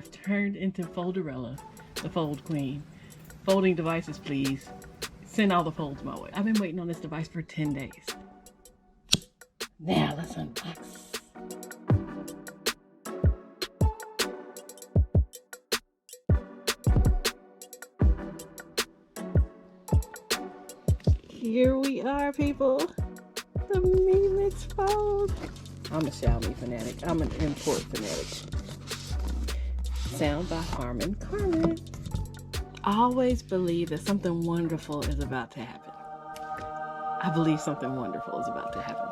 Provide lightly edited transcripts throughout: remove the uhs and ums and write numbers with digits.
I've turned into Folderella, the Fold Queen. Folding devices, please. Send all the folds my way. I've been waiting on this device for 10 days. Now let's unbox. Here we are, people. The Mi Mix Fold. I'm a Xiaomi fanatic. I'm an import fanatic. Sound by Harman Kardon. I always believe that something wonderful is about to happen. I believe something wonderful is about to happen.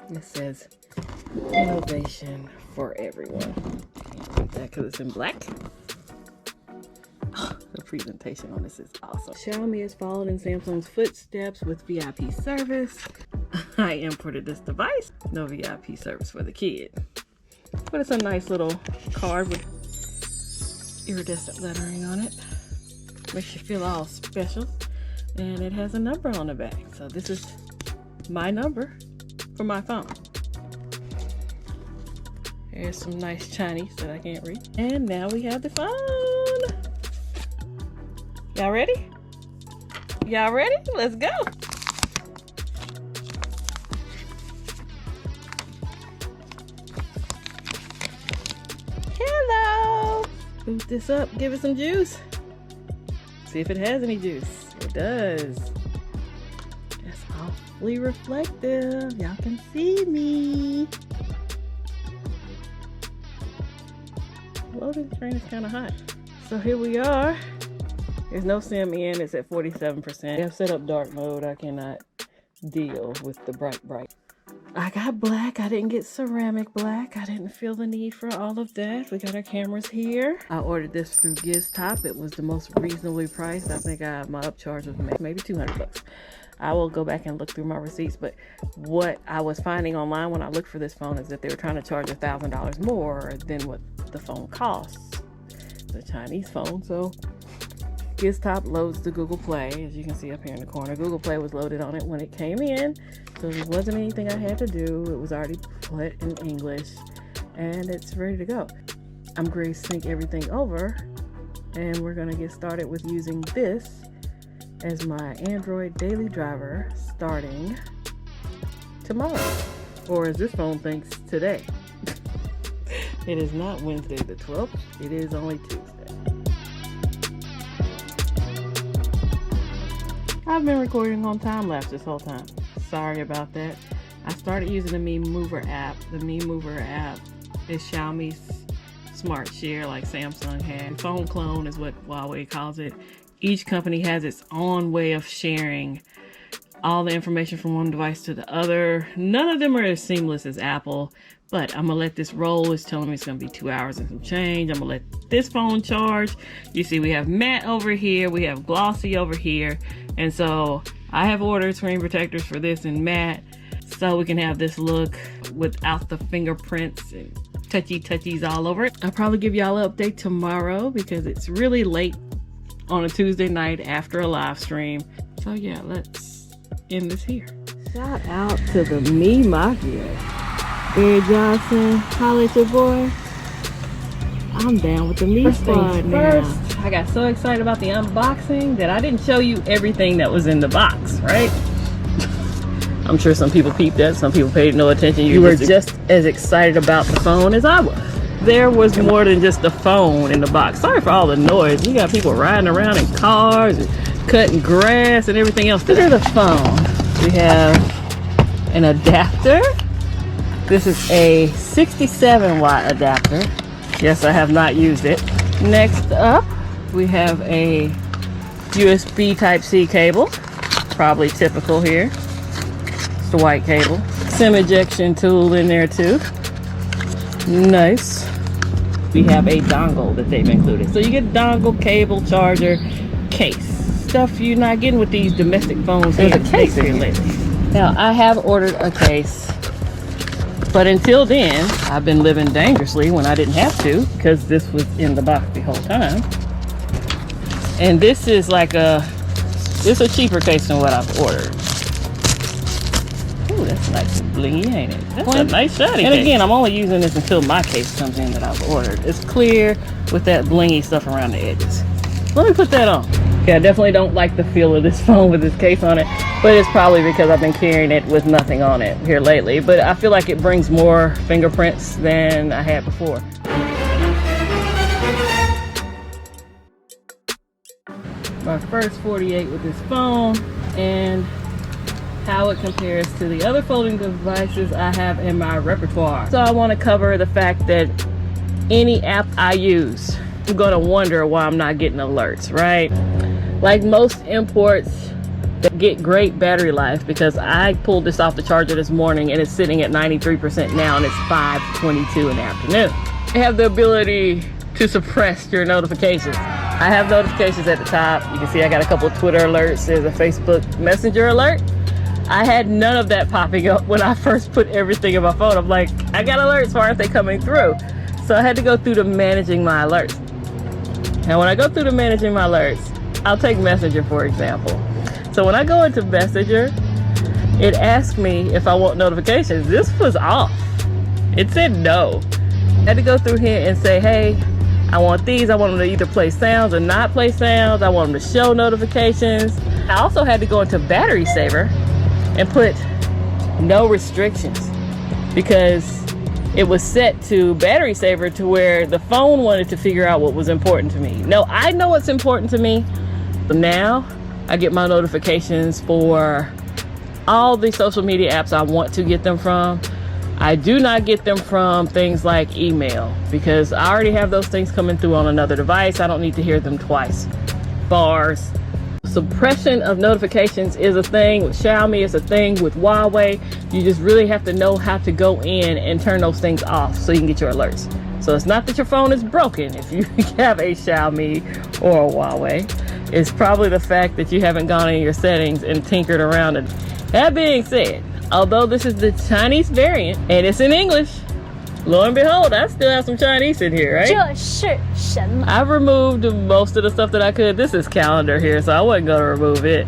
It says innovation for everyone. Can't read that because it's in black. The presentation on this is awesome. Xiaomi has followed in Samsung's footsteps with VIP service. I imported this device. No VIP service for the kid. But it's a nice little card with iridescent lettering on it. Makes you feel all special. And it has a number on the back. So this is my number for my phone. Here's some nice Chinese that I can't read. And now we have the phone. Y'all ready? Y'all ready? Let's go. Hello. Boot this up, give it some juice. See if it has any juice. It does. It's awfully reflective. Y'all can see me. Loading screen is kind of hot. So here we are. There's no sim in, it's at 47%. I've set up dark mode. I cannot deal with the bright. I got black. I didn't get ceramic black. I didn't feel the need for all of that. We got our cameras here. I ordered this through GizTop. It was the most reasonably priced. I think my upcharge was maybe 200 bucks. I will go back and look through my receipts, but what I was finding online when I looked for this phone is that they were trying to charge $1,000 more than what the phone costs. It's a Chinese phone, so GizTop loads the Google Play, as you can see up here in the corner. Google Play was loaded on it when it came in, so there wasn't anything I had to do. It was already put in English, and it's ready to go. I'm going to sync everything over, and we're going to get started with using this as my Android daily driver starting tomorrow, or as this phone thinks, today. It is not Wednesday the 12th. It is only Tuesday. I've been recording on time lapse this whole time. Sorry about that. I started using the Mi Mover app. The Mi Mover app is Xiaomi's smart share like Samsung had. Phone clone is what Huawei calls it. Each company has its own way of sharing all the information from one device to the other. None of them are as seamless as Apple, but I'm gonna let this roll. It's telling me it's gonna be 2 hours and some change. I'm gonna let this phone charge. You see we have matte over here, we have glossy over here, and so I have ordered screen protectors for this in matte so we can have this look without the fingerprints and touchies all over it. I'll probably give y'all an update tomorrow because it's really late on a Tuesday night after a live stream. So yeah, let's end this here. Shout out to the Mi Mafia. Eric Johnson, holla at your boy. I'm down with the Mi Squad now. First, I got so excited about the unboxing that I didn't show you everything that was in the box, right? I'm sure some people peeped that, some people paid no attention. You were just as excited about the phone as I was. There was more than just the phone in the box. Sorry for all the noise. You got people riding around in cars and cutting grass and everything else. Look at the phone. We have an adapter. This is a 67 watt adapter. Yes, I have not used it. Next up, we have a USB Type-C cable. Probably typical here. It's the white cable. SIM ejection tool in there too. Nice. We have a dongle that they've included. So you get dongle, cable, charger, case. Stuff you're not getting with these domestic phones. There's a case here lately. Now, I have ordered a case, but until then, I've been living dangerously when I didn't have to because this was in the box the whole time. And this is like a cheaper case than what I've ordered. Ooh, that's Nice and blingy, ain't it? That's a nice shotty. And again, I'm only using this until my case comes in that I've ordered. It's clear with that blingy stuff around the edges. Let me put that on. Okay, I definitely don't like the feel of this phone with this case on it, but it's probably because I've been carrying it with nothing on it here lately. But I feel like it brings more fingerprints than I had before. My first 48 with this phone and how it compares to the other folding devices I have in my repertoire. So I want to cover the fact that any app I use, I'm gonna wonder why I'm not getting alerts, right? Like most imports that get great battery life, because I pulled this off the charger this morning and it's sitting at 93% now and it's 5:22 in the afternoon. I have the ability to suppress your notifications. I have notifications at the top. You can see I got a couple of Twitter alerts. There's a Facebook Messenger alert. I had none of that popping up when I first put everything in my phone. I'm like, I got alerts, why aren't they coming through? So I had to go through to managing my alerts. Now when I go through to managing my alerts, I'll take Messenger for example. So when I go into Messenger, it asks me if I want notifications. This was off. It said no. I had to go through here and say, hey, I want these. I want them to either play sounds or not play sounds. I want them to show notifications. I also had to go into Battery Saver and put no restrictions because it was set to Battery Saver to where the phone wanted to figure out what was important to me. No, I know what's important to me. But now I get my notifications for all the social media apps I want to get them from. I do not get them from things like email because I already have those things coming through on another device. I don't need to hear them twice. Bars. Suppression of notifications is a thing with Xiaomi, it's a thing with Huawei. You just really have to know how to go in and turn those things off so you can get your alerts. So it's not that your phone is broken if you have a Xiaomi or a Huawei. It's probably the fact that you haven't gone in your settings and tinkered around it. That being said, although this is the Chinese variant and it's in English, lo and behold, I still have some Chinese in here, right? 这是什么? I've removed most of the stuff that I could. This is calendar here, so I wasn't going to remove it.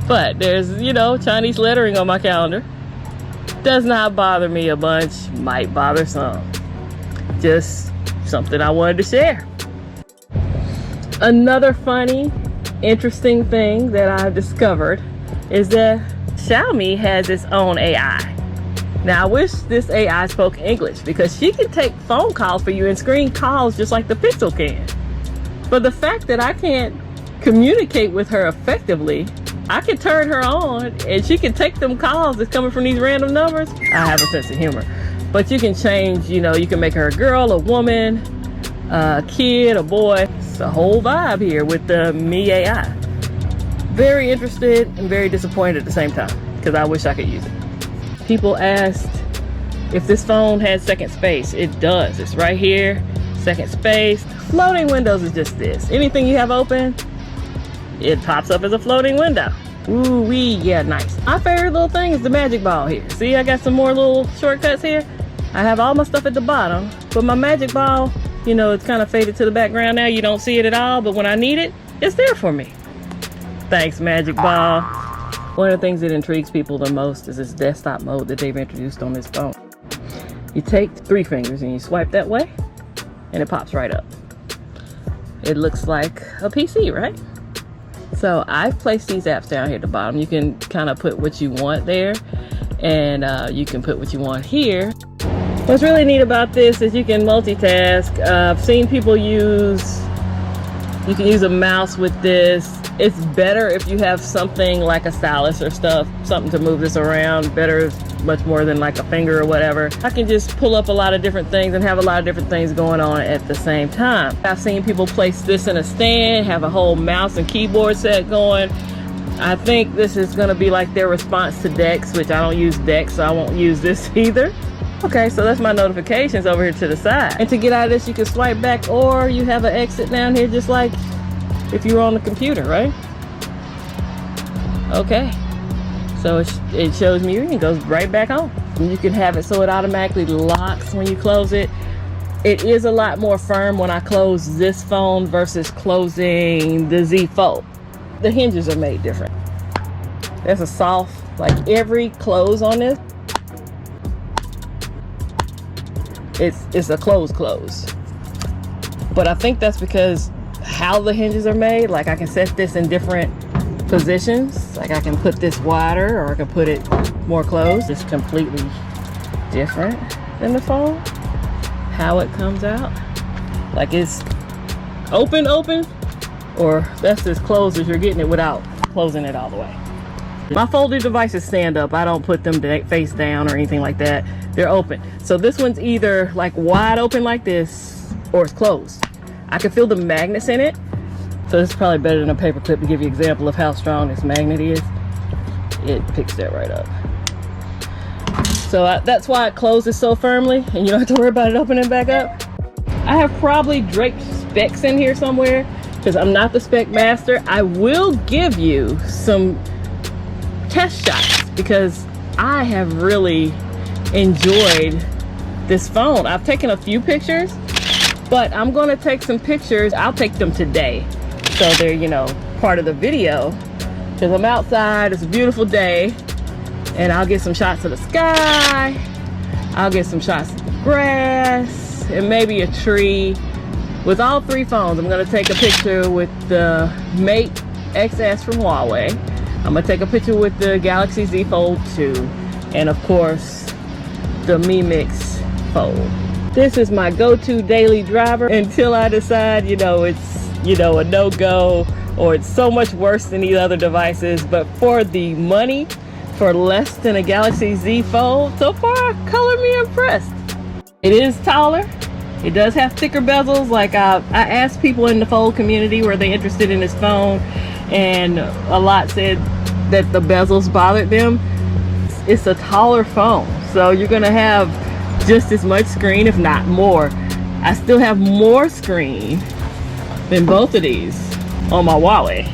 But there's, you know, Chinese lettering on my calendar. Does not bother me a bunch. Might bother some. Just something I wanted to share. Another funny, interesting thing that I've discovered is that Xiaomi has its own AI. Now I wish this AI spoke English because she can take phone calls for you and screen calls just like the Pixel can. But the fact that I can't communicate with her effectively, I can turn her on and she can take them calls that's coming from these random numbers. I have a sense of humor. But you can change, you know, you can make her a girl, a woman, a kid, a boy. It's a whole vibe here with the Mi AI. Very interested and very disappointed at the same time because I wish I could use it. People asked if this phone had second space. It does. It's right here. Second space. Floating windows is just this. Anything you have open, it pops up as a floating window. Ooh wee, yeah, nice. My favorite little thing is the magic ball here. See, I got some more little shortcuts here. I have all my stuff at the bottom, but my magic ball, you know, it's kind of faded to the background now. You don't see it at all, but when I need it, it's there for me. Thanks, magic ball. One of the things that intrigues people the most is this desktop mode that they've introduced on this phone. You take 3 fingers and you swipe that way, and it pops right up. It looks like a PC, right? So I've placed these apps down here at the bottom. You can kind of put what you want there, and you can put what you want here. What's really neat about this is you can multitask. I've seen people you can use a mouse with this. It's better if you have something like a stylus or stuff, something to move this around. Better, much more than like a finger or whatever. I can just pull up a lot of different things and have a lot of different things going on at the same time. I've seen people place this in a stand, have a whole mouse and keyboard set going. I think this is gonna be like their response to Dex, which I don't use Dex, so I won't use this either. Okay, so that's my notifications over here to the side. And to get out of this, you can swipe back, or you have an exit down here just like if you were on the computer, right? Okay, so it shows me and goes right back on. And you can have it so it automatically locks when you close it. It is a lot more firm when I close this phone versus closing the Z Fold. The hinges are made different. There's a soft, like every close on this it's a close. But I think that's because how the hinges are made. Like I can set this in different positions. Like I can put this wider or I can put it more closed. It's completely different than the Fold. How it comes out. Like it's open, or that's as close as you're getting it without closing it all the way. My folded devices stand up. I don't put them face down or anything like that. They're open. So this one's either like wide open like this or it's closed. I can feel the magnets in it. So this is probably better than a paper clip to give you an example of how strong this magnet is. It picks that right up. So that's why it closes so firmly and you don't have to worry about it opening back up. I have probably draped specs in here somewhere because I'm not the spec master. I will give you some test shots because I have really enjoyed this phone. I've taken a few pictures, but I'm gonna take some pictures. I'll take them today. So they're, you know, part of the video because I'm outside. It's a beautiful day and I'll get some shots of the sky. I'll get some shots of the grass and maybe a tree. With all three phones, I'm gonna take a picture with the Mate XS from Huawei. I'm gonna take a picture with the Galaxy Z Fold 2 and of course the Mi Mix Fold. This is my go-to daily driver until I decide, you know, it's, you know, a no-go or it's so much worse than these other devices. But for the money, for less than a Galaxy Z Fold, so far, color me impressed. It is taller. It does have thicker bezels. Like I asked people in the Fold community were they interested in this phone, and a lot said that the bezels bothered them. It's a taller phone, so you're gonna have just as much screen, if not more. I still have more screen than both of these on my Huawei.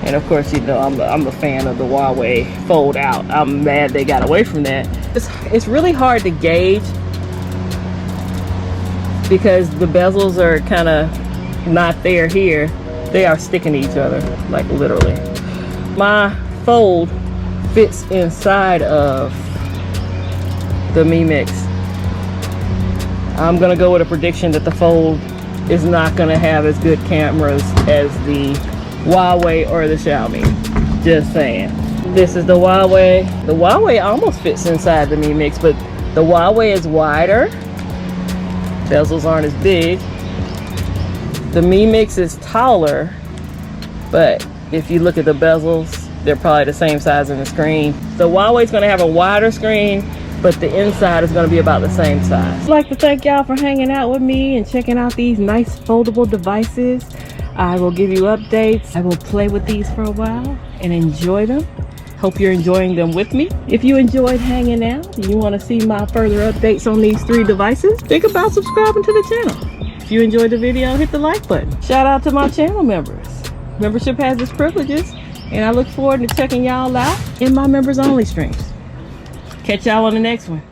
And of course, you know, I'm a fan of the Huawei Fold Out. I'm mad they got away from that. It's really hard to gauge because the bezels are kind of not there here. They are sticking to each other, like literally. My Fold fits inside of the Mi Mix. I'm gonna go with a prediction that the Fold is not gonna have as good cameras as the Huawei or the Xiaomi. Just saying. This is the Huawei. The Huawei almost fits inside the Mi Mix, but the Huawei is wider. Bezels aren't as big. The Mi Mix is taller, but if you look at the bezels, they're probably the same size in the screen. The Huawei's gonna have a wider screen, but the inside is gonna be about the same size. I'd like to thank y'all for hanging out with me and checking out these nice foldable devices. I will give you updates. I will play with these for a while and enjoy them. Hope you're enjoying them with me. If you enjoyed hanging out and you want to see my further updates on these three devices, think about subscribing to the channel. If you enjoyed the video, hit the like button. Shout out to my channel members. Membership has its privileges, and I look forward to checking y'all out in my members only streams. Catch y'all on the next one.